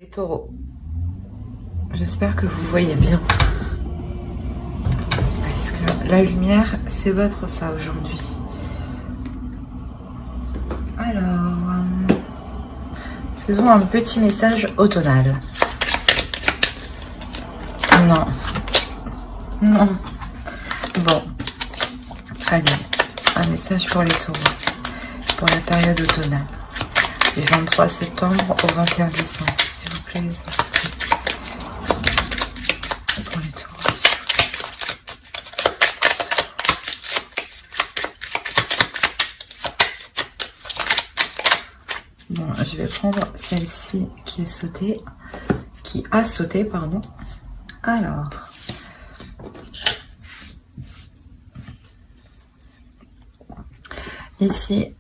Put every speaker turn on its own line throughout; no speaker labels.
Les taureaux, j'espère que vous voyez bien. Est-ce que la lumière, c'est votre ça aujourd'hui? Alors, faisons un petit message automnal. Non. Non. Bon. Allez, un message pour les taureaux. Pour la période automnale. Du 23 septembre au 21 décembre. S'il vous plaît, les astrologues. Pour les taureaux, s'il vous plaît. Bon, je vais prendre celle-ci qui est sautée. Qui a sauté, pardon. Alors. Ici,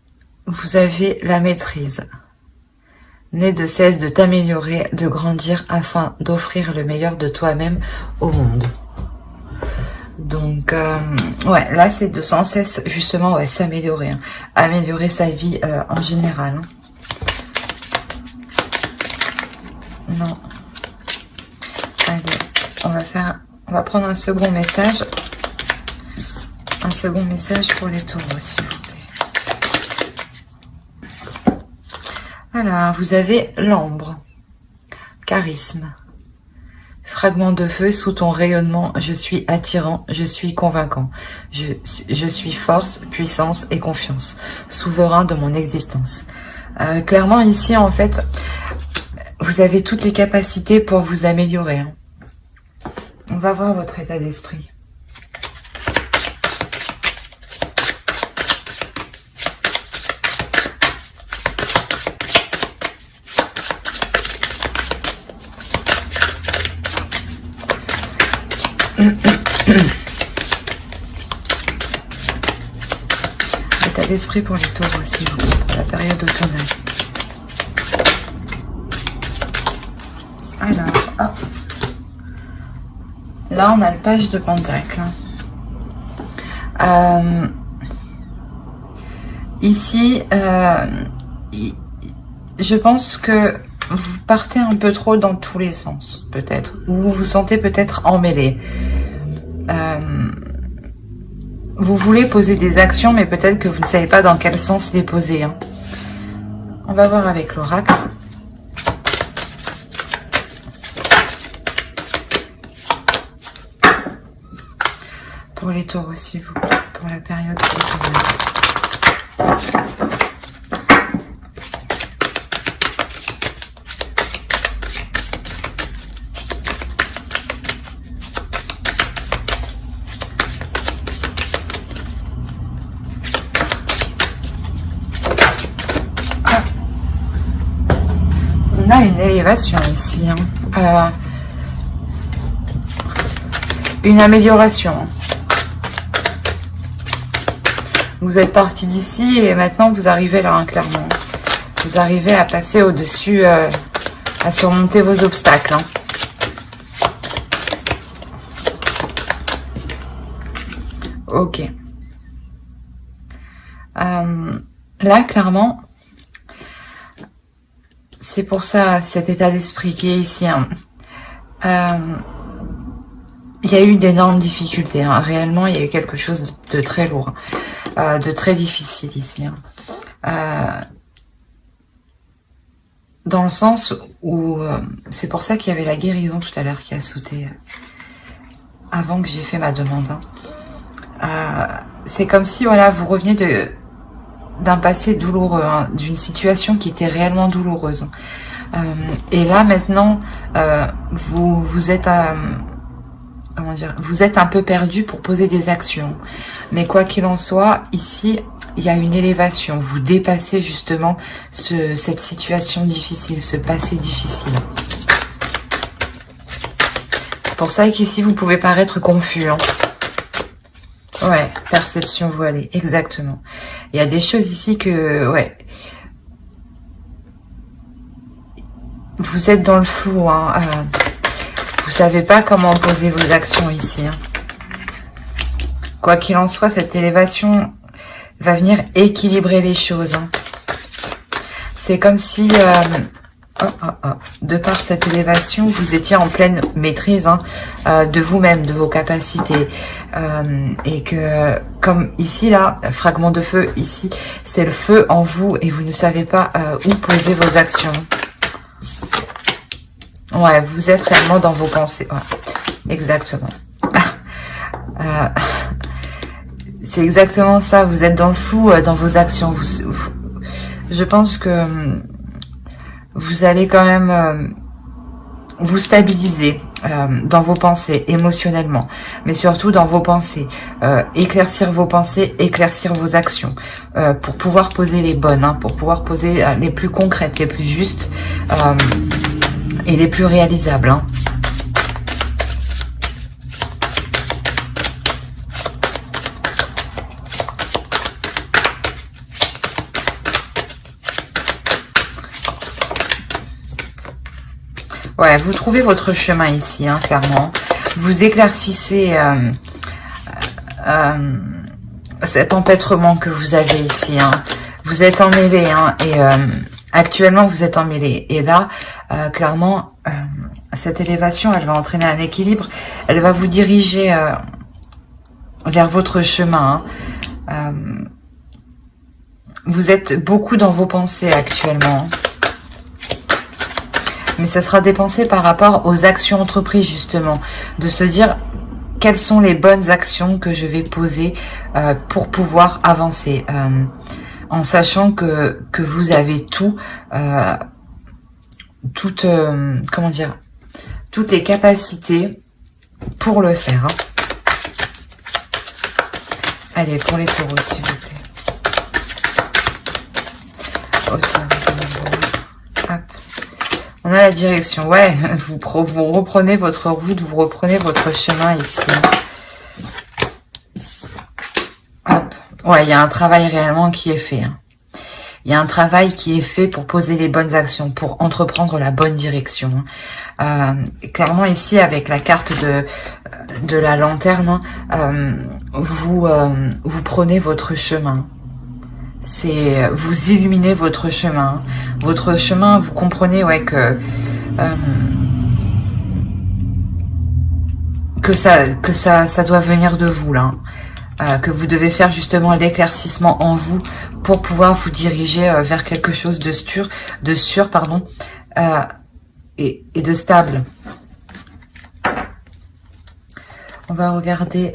vous avez la maîtrise. N'aie de cesse de t'améliorer, de grandir afin d'offrir le meilleur de toi-même au monde. Donc, ouais, là, c'est de sans cesse, justement, ouais, s'améliorer. Hein. Améliorer sa vie en général. Hein. Non. Allez, on va prendre un second message. Un second message pour les taureaux, s'il vous plaît. Alors, vous avez l'ambre, charisme, fragment de feu sous ton rayonnement, je suis attirant, je suis convaincant, je suis force, puissance et confiance, souverain de mon existence. Clairement ici, en fait, vous avez toutes les capacités pour vous améliorer. Hein. On va voir votre état d'esprit. État d'esprit pour les taureaux aussi, pour la période automnale. Alors, hop. Là, on a le page de pentacle. Ici, je pense que vous partez un peu trop dans tous les sens, peut-être. Ou vous vous sentez peut-être emmêlé. Vous voulez poser des actions, mais peut-être que vous ne savez pas dans quel sens les poser. Hein. On va voir avec l'oracle. Pour les taureaux, s'il vous plaît, pour la période automnale. On a une élévation ici, hein. Une amélioration. Vous êtes parti d'ici et maintenant vous arrivez là, hein, clairement. Vous arrivez à passer au-dessus, à surmonter vos obstacles. Hein. Ok. Là, clairement, c'est pour ça, cet état d'esprit qui est ici. Hein. Il y a eu d'énormes difficultés. Hein. Réellement, il y a eu quelque chose de très lourd. De très difficile ici. Hein. Dans le sens où... c'est pour ça qu'il y avait la guérison tout à l'heure qui a sauté avant que j'ai fait ma demande. Hein. C'est comme si voilà, vous reveniez d'un passé douloureux, hein, d'une situation qui était réellement douloureuse. Et là, maintenant, vous êtes... comment dire, vous êtes un peu perdu pour poser des actions. Mais quoi qu'il en soit, ici, il y a une élévation. Vous dépassez justement cette situation difficile, ce passé difficile. C'est pour ça qu'ici, vous pouvez paraître confus. Hein. Ouais, perception voilée, exactement. Il y a des choses ici que... ouais. Vous êtes dans le flou, hein. Vous savez pas comment poser vos actions ici. Hein. Quoi qu'il en soit, cette élévation va venir équilibrer les choses. Hein. C'est comme si De par cette élévation, vous étiez en pleine maîtrise de vous-même, de vos capacités. Et que, comme ici, là, fragment de feu, ici, c'est le feu en vous et vous ne savez pas où poser vos actions. Ouais, vous êtes réellement dans vos pensées. Ouais, exactement. C'est exactement ça. Vous êtes dans le flou dans vos actions. Je pense que vous allez quand même vous stabiliser dans vos pensées émotionnellement, mais surtout dans vos pensées, éclaircir vos pensées, éclaircir vos actions, pour pouvoir poser les bonnes, pour pouvoir poser les plus concrètes, les plus justes et les plus réalisables. Ouais, vous trouvez votre chemin ici, clairement. Vous éclaircissez cet empêtrement que vous avez ici. Vous êtes emmêlé, et actuellement vous êtes emmêlé. Et là, clairement, cette élévation, elle va entraîner un équilibre. Elle va vous diriger vers votre chemin. Vous êtes beaucoup dans vos pensées actuellement. Mais ça sera dépensé par rapport aux actions entreprises, justement. De se dire, quelles sont les bonnes actions que je vais poser pour pouvoir avancer. En sachant que vous avez comment dire, toutes les capacités pour le faire. Allez, pour les taureaux, s'il vous plaît. Hop. On a la direction. Ouais, vous reprenez votre route, vous reprenez votre chemin ici. Hop. Ouais, il y a un travail réellement qui est fait. Il y a un travail qui est fait pour poser les bonnes actions, pour entreprendre la bonne direction. Clairement ici, avec la carte de la lanterne, vous prenez votre chemin. C'est vous illuminez votre chemin. Votre chemin, vous comprenez que ça doit venir de vous là. Que vous devez faire justement l'éclaircissement en vous pour pouvoir vous diriger vers quelque chose de sûr, et de stable. On va regarder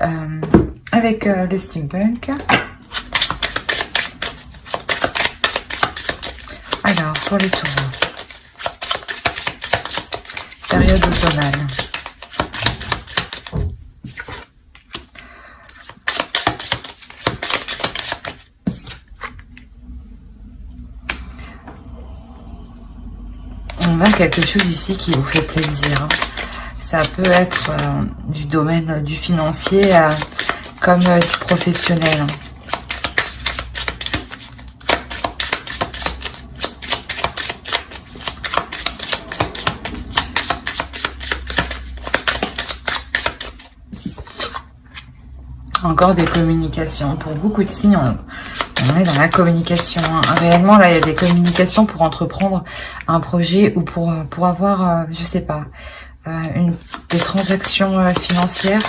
avec le steampunk. Alors, pour les taureaux, période automnale. On a quelque chose ici qui vous fait plaisir. Ça peut être du domaine du financier comme du professionnel. Encore des communications. Pour beaucoup de signes, on est dans la communication. Réellement, là, il y a des communications pour entreprendre un projet ou pour avoir, je sais pas, des transactions financières.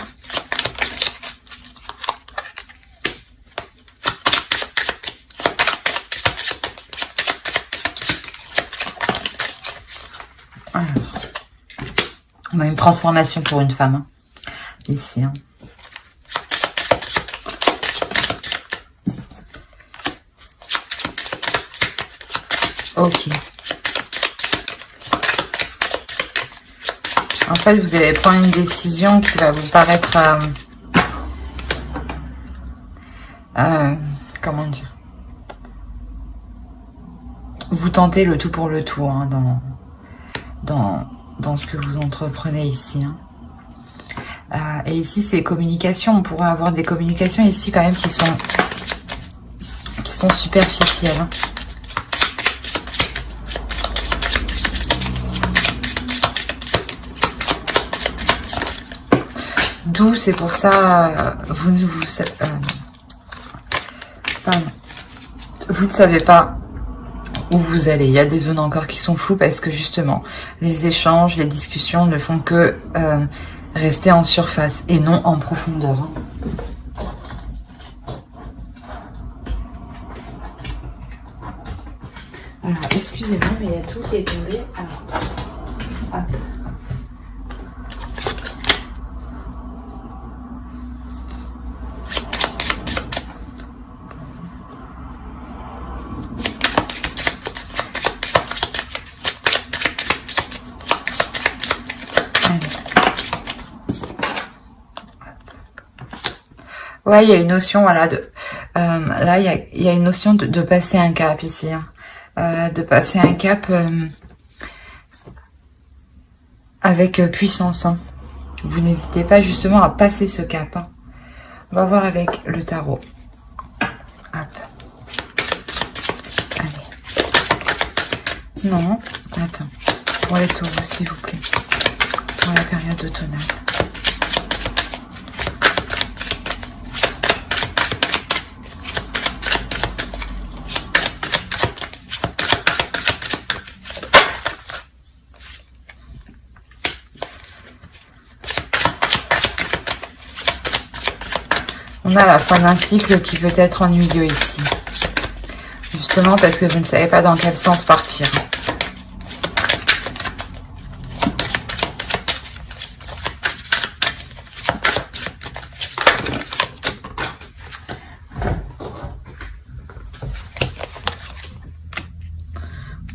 Alors, on a une transformation pour une femme, ici. Ok. En fait, vous allez prendre une décision qui va vous paraître... comment dire? Vous tentez le tout pour le tout dans ce que vous entreprenez ici. Et ici, c'est communication. On pourrait avoir des communications ici quand même qui sont superficielles. D'où, c'est pour ça, vous ne savez pas où vous allez. Il y a des zones encore qui sont floues parce que justement, les échanges, les discussions ne font que rester en surface et non en profondeur. Alors, excusez-moi, mais il y a tout qui est tombé. Alors, hop. Ouais, il y a une notion, voilà, là, il y a une notion de passer un cap ici, hein. De passer un cap avec puissance, hein. Vous n'hésitez pas justement à passer ce cap, hein. On va voir avec le tarot. Hop. Allez. Non, attends. Pour les taureaux, s'il vous plaît. Pour la période automnale. On a la fin d'un cycle qui peut être ennuyeux ici. Justement parce que vous ne savez pas dans quel sens partir.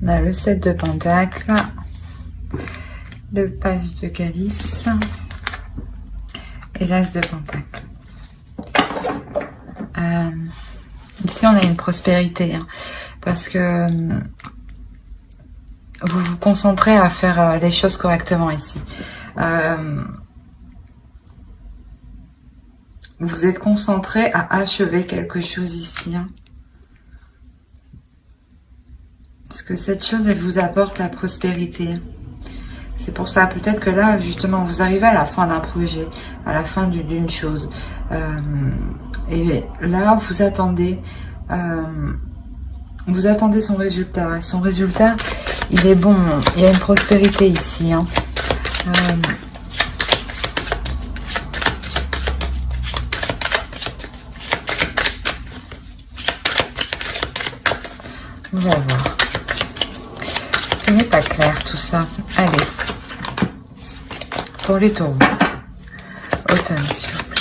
On a le 7 de Pentacle, le page de Calice et l'As de Pentacle. Ici, on a une prospérité, hein, parce que vous vous concentrez à faire les choses correctement ici. Vous êtes concentré à achever quelque chose ici, hein. Parce que cette chose, elle vous apporte la prospérité. C'est pour ça, peut-être que là, justement, vous arrivez à la fin d'un projet, à la fin d'une chose. Et là, vous attendez son résultat. Et son résultat, il est bon. Il y a une prospérité ici, hein. On va voir. Ce n'est pas clair tout ça. Allez. Pour les taureaux. Automne, s'il vous plaît.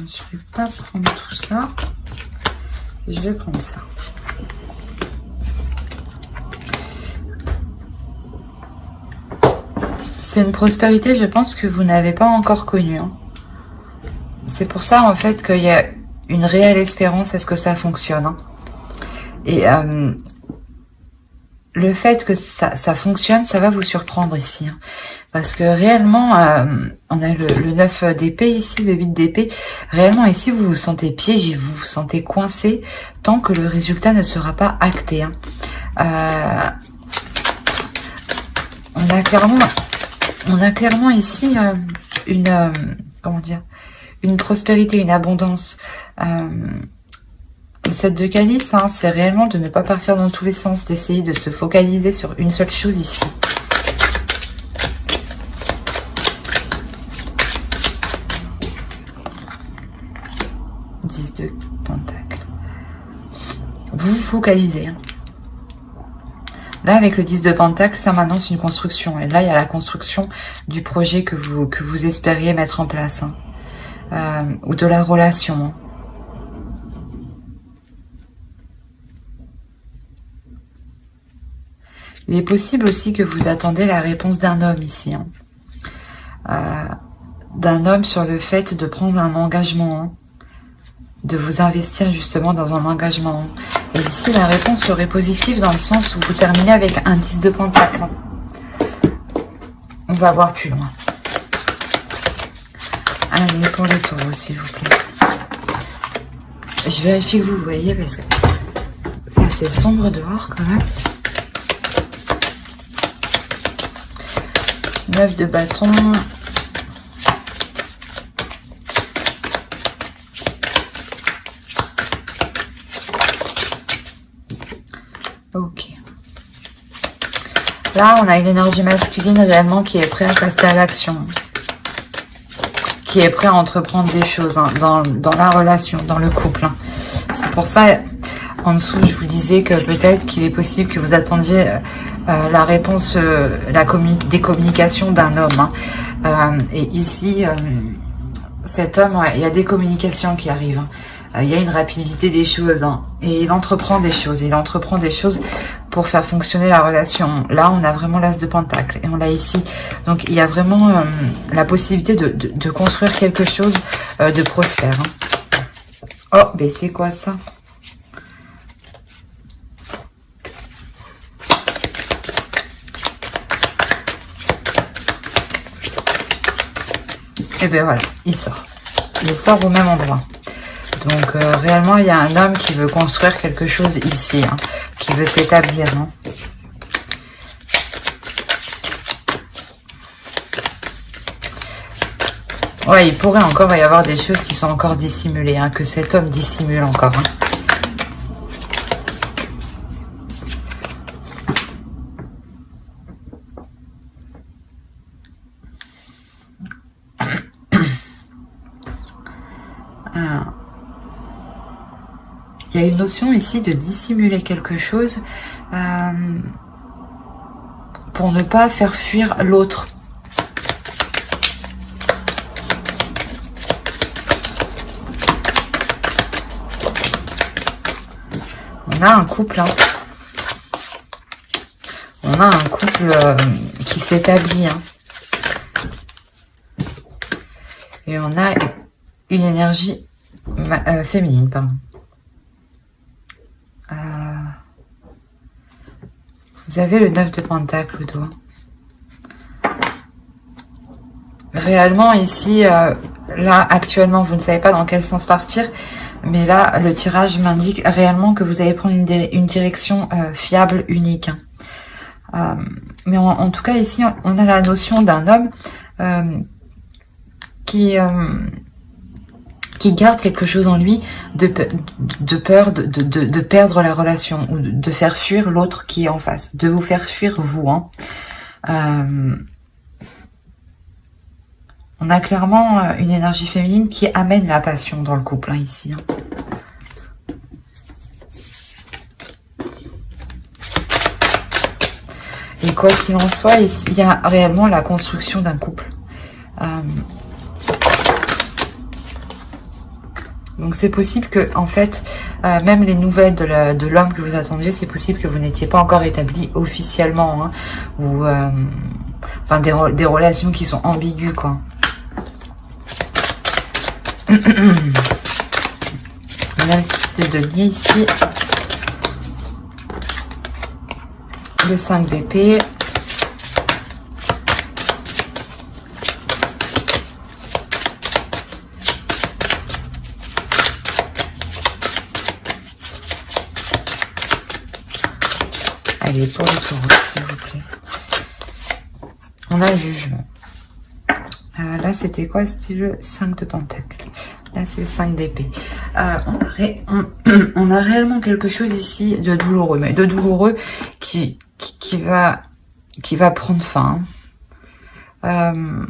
Je vais pas prendre tout ça. Je vais prendre ça. C'est une prospérité, je pense, que vous n'avez pas encore connue, hein. C'est pour ça, en fait, qu'il y a une réelle espérance à ce que ça fonctionne, hein. Et le fait que ça fonctionne, ça va vous surprendre ici, hein. Parce que réellement, on a le 9 d'épée ici, le 8 d'épée. Réellement, ici, vous vous sentez piégé, vous vous sentez coincé tant que le résultat ne sera pas acté, hein. On a clairement ici comment dire, une prospérité, une abondance. Le 7 de Calice, hein, c'est réellement de ne pas partir dans tous les sens, d'essayer de se focaliser sur une seule chose ici. De Pentacle. Vous vous focalisez, hein. Là, avec le 10 de Pentacle, ça m'annonce une construction. Et là, il y a la construction du projet que vous espériez mettre en place, hein. Ou de la relation, hein. Il est possible aussi que vous attendez la réponse d'un homme ici, hein. D'un homme sur le fait de prendre un engagement, hein. De vous investir justement dans un engagement. Et ici, la réponse serait positive dans le sens où vous terminez avec un 10 de Pentacle. On va voir plus loin. Allez, pour les taureaux, s'il vous plaît. Je vérifie que vous voyez parce que c'est assez sombre dehors quand même. 9 de bâton. Ok. Là, on a une énergie masculine réellement qui est prête à passer à l'action. Qui est prêt à entreprendre des choses hein, dans la relation, dans le couple. Hein. C'est pour ça, en dessous, je vous disais que peut-être qu'il est possible que vous attendiez la réponse, des communications d'un homme. Hein. Et ici, cet homme, ouais, il y a des communications qui arrivent. Hein. Il y a une rapidité des choses. Hein, et il entreprend des choses. Il entreprend des choses pour faire fonctionner la relation. Là, on a vraiment l'as de pentacle. Et on l'a ici. Donc, il y a vraiment la possibilité de construire quelque chose de prospère. Hein. Oh, mais c'est quoi ça? Et bien voilà, il sort. Il sort au même endroit. Donc réellement, il y a un homme qui veut construire quelque chose ici, hein, qui veut s'établir. Hein. Ouais, il pourrait encore y avoir des choses qui sont encore dissimulées, hein, que cet homme dissimule encore. Hein. Il y a une notion ici de dissimuler quelque chose pour ne pas faire fuir l'autre. On a un couple, hein. On a un couple qui s'établit. Hein. Et on a une énergie féminine, pardon. Vous avez le 9 de pentacle au doigt. Réellement, ici, là, actuellement, vous ne savez pas dans quel sens partir. Mais là, le tirage m'indique réellement que vous allez prendre une direction fiable, unique. Mais en tout cas, ici, on a la notion d'un homme qui garde quelque chose en lui de peur de perdre la relation ou de faire fuir l'autre qui est en face, de vous faire fuir vous. Hein. On a clairement une énergie féminine qui amène la passion dans le couple, hein, ici. Hein. Et quoi qu'il en soit, il y a réellement la construction d'un couple. Donc c'est possible que, en fait, même les nouvelles de l'homme que vous attendiez, c'est possible que vous n'étiez pas encore établi officiellement, hein, ou enfin des relations qui sont ambiguës, quoi. On a le 6 de denier ici, le 5 d'épée. Allez, pour le taureau, s'il vous plaît. On a le jugement. Là, c'était quoi, c'était le 5 de pentacle. Là, c'est le 5 d'épée. On a réellement quelque chose ici de douloureux, mais de douloureux qui va prendre fin. Dans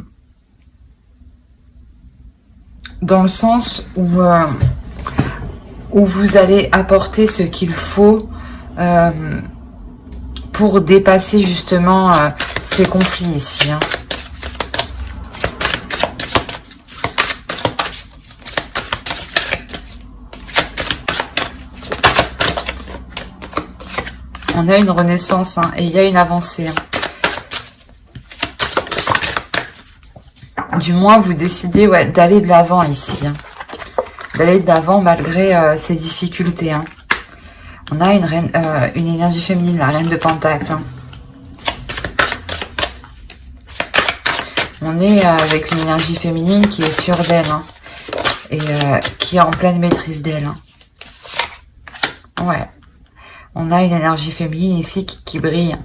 le sens où vous allez apporter ce qu'il faut pour dépasser justement ces conflits ici. Hein. On a une renaissance, hein, et il y a une avancée. Hein. Du moins, vous décidez d'aller de l'avant ici. Hein. D'aller de l'avant malgré ces difficultés. Hein. On a une énergie féminine, la reine de pentacle. Hein. On est avec une énergie féminine qui est sûre d'elle, hein, et qui est en pleine maîtrise d'elle. Hein. Ouais. On a une énergie féminine ici qui brille,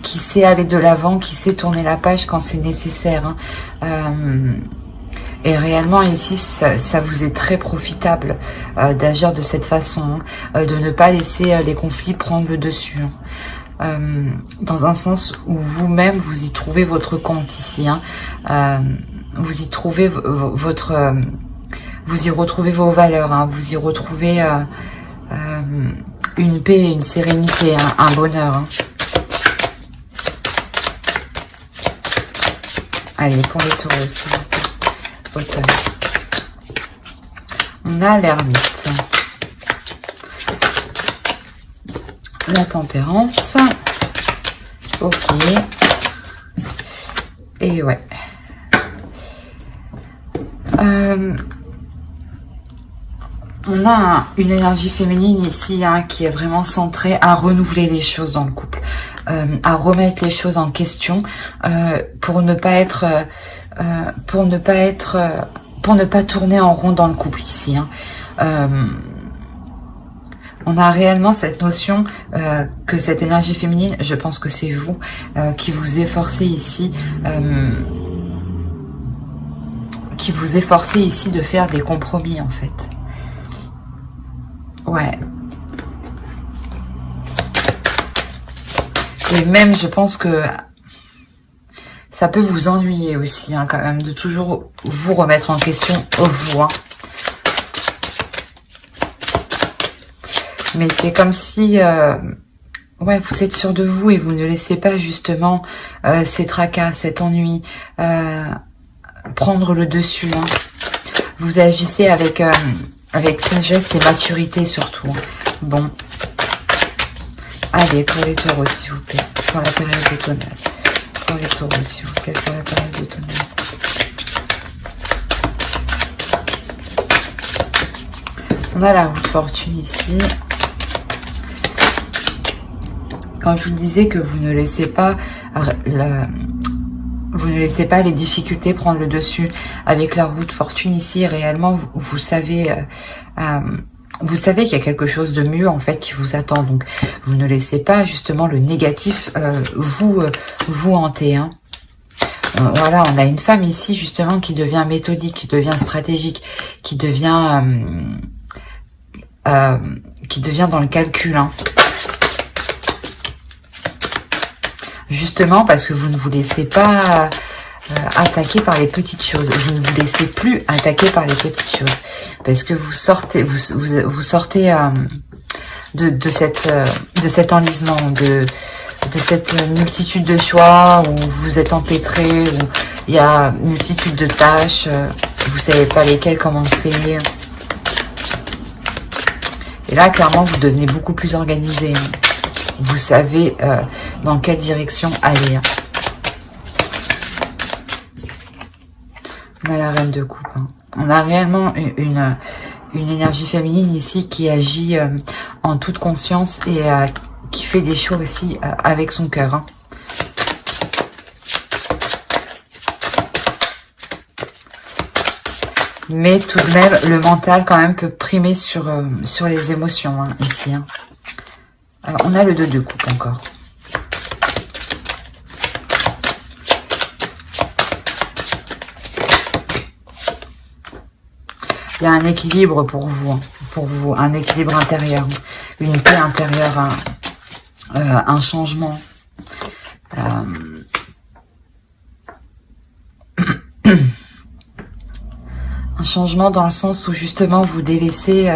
qui sait aller de l'avant, qui sait tourner la page quand c'est nécessaire. Hein. Et réellement ici, ça vous est très profitable d'agir de cette façon, hein, de ne pas laisser les conflits prendre le dessus. Hein. Dans un sens où vous-même, vous y trouvez votre compte ici. Hein. Vous y trouvez votre... vous y retrouvez vos valeurs, hein, vous y retrouvez une paix, une sérénité, hein, un bonheur. Hein. Allez, pour les taureaux aussi. On a l'ermite. La tempérance. Ok. Et ouais. On a une énergie féminine ici, hein, qui est vraiment centrée à renouveler les choses dans le couple, à remettre les choses en question, pour ne pas tourner en rond dans le couple ici. Hein. On a réellement cette notion que cette énergie féminine, je pense que c'est vous qui vous efforcez ici. Qui vous efforcez ici de faire des compromis en fait. Ouais. Et même, je pense que ça peut vous ennuyer aussi, hein, quand même, de toujours vous remettre en question, vous. Hein. Mais c'est comme si, ouais, vous êtes sûr de vous et vous ne laissez pas justement ces tracas, cet ennui prendre le dessus. Hein. Vous agissez avec sagesse et maturité surtout. Bon. Allez, pour les taureaux, s'il vous plaît. Pour la période automnale. Pour les taureaux, s'il vous plaît. Pour la période automnale. On a la roue de fortune ici. Quand je vous disais que vous ne laissez pas les difficultés prendre le dessus avec la roue de fortune ici, réellement vous savez qu'il y a quelque chose de mieux en fait qui vous attend. Donc vous ne laissez pas justement le négatif vous hanter. Hein. Voilà, on a une femme ici justement qui devient méthodique, qui devient stratégique, qui devient dans le calcul. Hein. Justement parce que vous ne vous laissez pas attaquer par les petites choses. Vous ne vous laissez plus attaquer par les petites choses. Parce que vous sortez de cet enlisement, de cette multitude de choix où vous êtes empêtré, où il y a une multitude de tâches, vous ne savez pas lesquelles commencer. Et là, clairement, vous devenez beaucoup plus organisé. Vous savez dans quelle direction aller. Hein. On a la reine de coupe. Hein. On a réellement une énergie féminine ici qui agit en toute conscience et qui fait des choix aussi avec son cœur. Hein. Mais tout de même, le mental quand même peut primer sur les émotions hein, ici. Hein. Alors, on a le 2 de coupe encore. Il y a un équilibre pour vous, un équilibre intérieur, une paix intérieure, un changement. Un changement dans le sens où justement vous délaissez...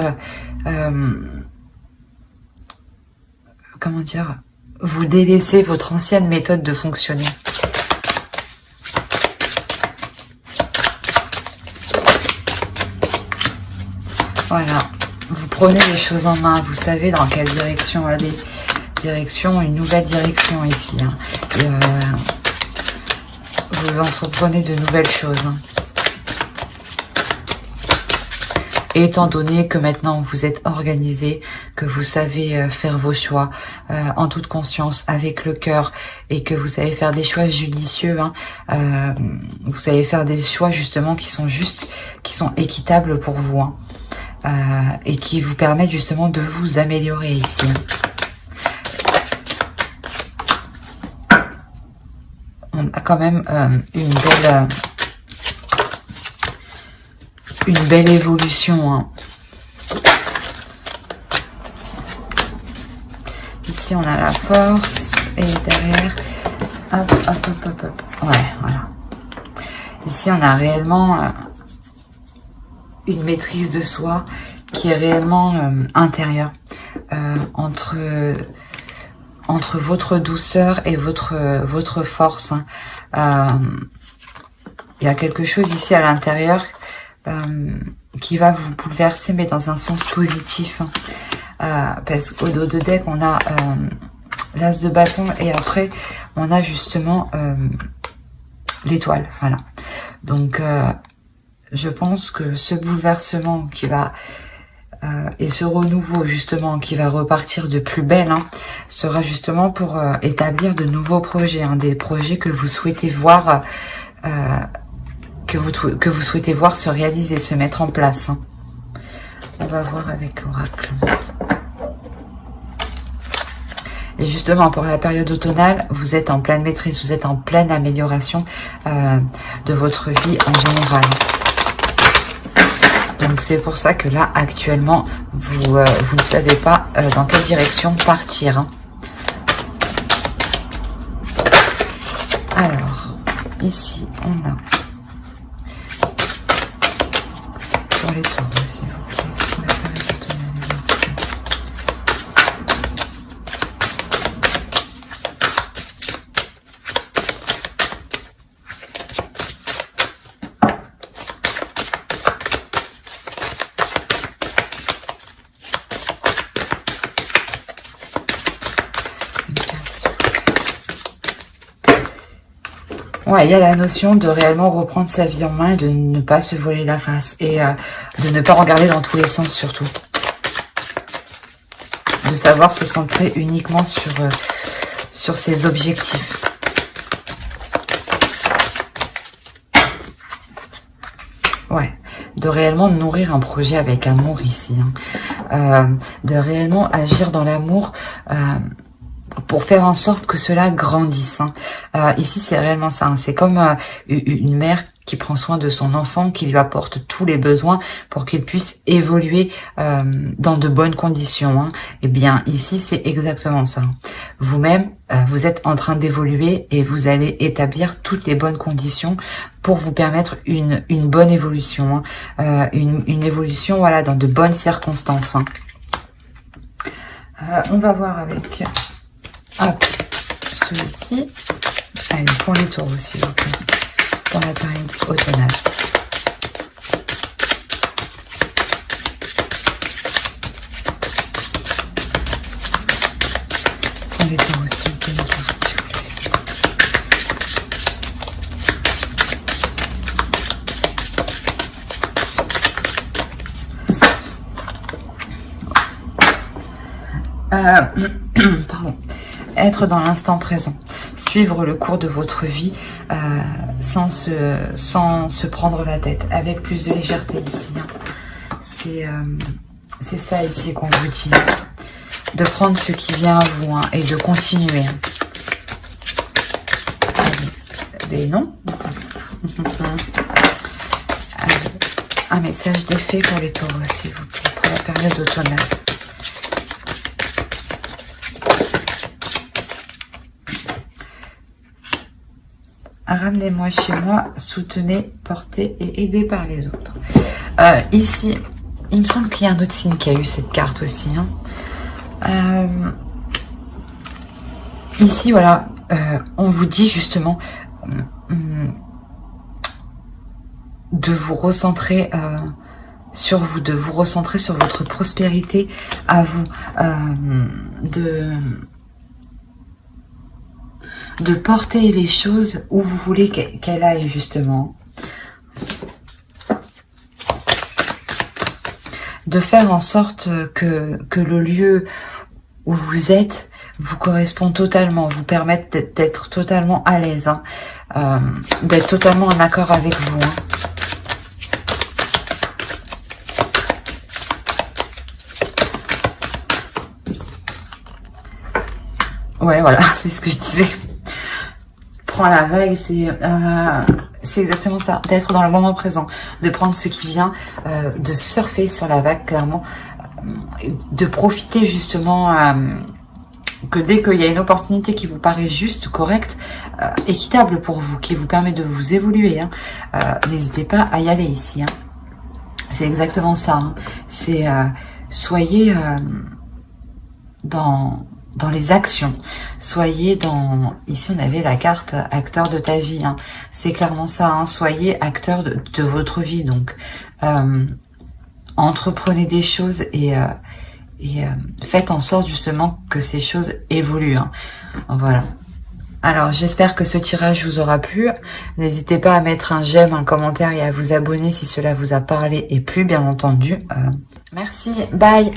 comment dire, vous délaissez votre ancienne méthode de fonctionner. Voilà, vous prenez les choses en main, vous savez dans quelle direction aller. Une nouvelle direction ici. Hein. Et, vous entreprenez de nouvelles choses. Hein. étant donné que maintenant vous êtes organisé, que vous savez faire vos choix en toute conscience, avec le cœur, et que vous savez faire des choix judicieux, hein, vous savez faire des choix justement qui sont justes, qui sont équitables pour vous, hein, et qui vous permettent justement de vous améliorer ici. On a quand même une belle évolution, hein. Ici, on a la force. Et derrière, hop, hop, hop, hop, hop. Ouais, voilà. Ici, on a réellement une maîtrise de soi qui est réellement intérieure. Entre votre douceur et votre force, hein. Il y a quelque chose ici à l'intérieur qui va vous bouleverser, mais dans un sens positif, hein. Parce qu'au dos de deck, on a l'as de bâton et après, on a justement l'étoile. Voilà. Donc, je pense que ce bouleversement qui va... et ce renouveau justement qui va repartir de plus belle, hein, sera justement pour établir de nouveaux projets, hein, des projets que vous souhaitez voir, que vous souhaitez voir se réaliser, se mettre en place, hein. On va voir avec l'oracle. Et justement, pour la période automnale, vous êtes en pleine maîtrise, vous êtes en pleine amélioration de votre vie en général. Donc c'est pour ça que là, actuellement, vous ne savez pas dans quelle direction partir, hein. Alors, ici, on a pour les taureaux, s'il vous plaît, pour la période automnale et menstruelle. Ouais, il y a la notion de réellement reprendre sa vie en main et de ne pas se voler la face. Et de ne pas regarder dans tous les sens surtout. De savoir se centrer uniquement sur ses objectifs. Ouais, de réellement nourrir un projet avec amour ici, hein. De réellement agir dans l'amour pour faire en sorte que cela grandisse, hein. Ici, c'est réellement ça, hein. C'est comme une mère qui prend soin de son enfant, qui lui apporte tous les besoins pour qu'il puisse évoluer dans de bonnes conditions, hein. Et bien, ici, c'est exactement ça. Vous-même, vous êtes en train d'évoluer et vous allez établir toutes les bonnes conditions pour vous permettre une bonne évolution, hein. Une évolution, voilà, dans de bonnes circonstances, hein. On va voir avec... Hop, celui-ci. Allez, pour les taureaux aussi, okay. Dans la période automnale. Pour les taureaux aussi, ok, s'il vous plaît. Pardon. Être dans l'instant présent, suivre le cours de votre vie sans se prendre la tête, avec plus de légèreté ici, hein. C'est ça ici qu'on vous dit, de prendre ce qui vient à vous, hein, et de continuer. Allez, non. Un message d'effet pour les taureaux, s'il vous plaît, pour la période automnale. Ramenez-moi chez moi, soutenez, portez et aidez par les autres. Ici, il me semble qu'il y a un autre signe qui a eu cette carte aussi, hein. Ici, voilà, on vous dit justement de vous recentrer sur vous, de vous recentrer sur votre prospérité à vous, de porter les choses où vous voulez qu'elle aille justement. de faire en sorte que le lieu où vous êtes vous correspond totalement, vous permette d'être totalement à l'aise, hein, d'être totalement en accord avec vous. Hein. Ouais, voilà, c'est ce que je disais. Prends la vague, c'est exactement ça, d'être dans le moment présent, de prendre ce qui vient, de surfer sur la vague, clairement, de profiter justement, que dès qu'il y a une opportunité qui vous paraît juste, correcte, équitable pour vous, qui vous permet de vous évoluer, hein, n'hésitez pas à y aller ici. Hein. C'est exactement ça, hein. C'est soyez dans les actions, soyez dans, ici on avait la carte acteur de ta vie, hein. C'est clairement ça, hein. Soyez acteur de votre vie, donc entreprenez des choses et faites en sorte justement que ces choses évoluent, hein. Voilà. Alors, j'espère que ce tirage vous aura plu. N'hésitez pas à mettre un j'aime, un commentaire et à vous abonner si cela vous a parlé et plu, bien entendu. Merci, bye.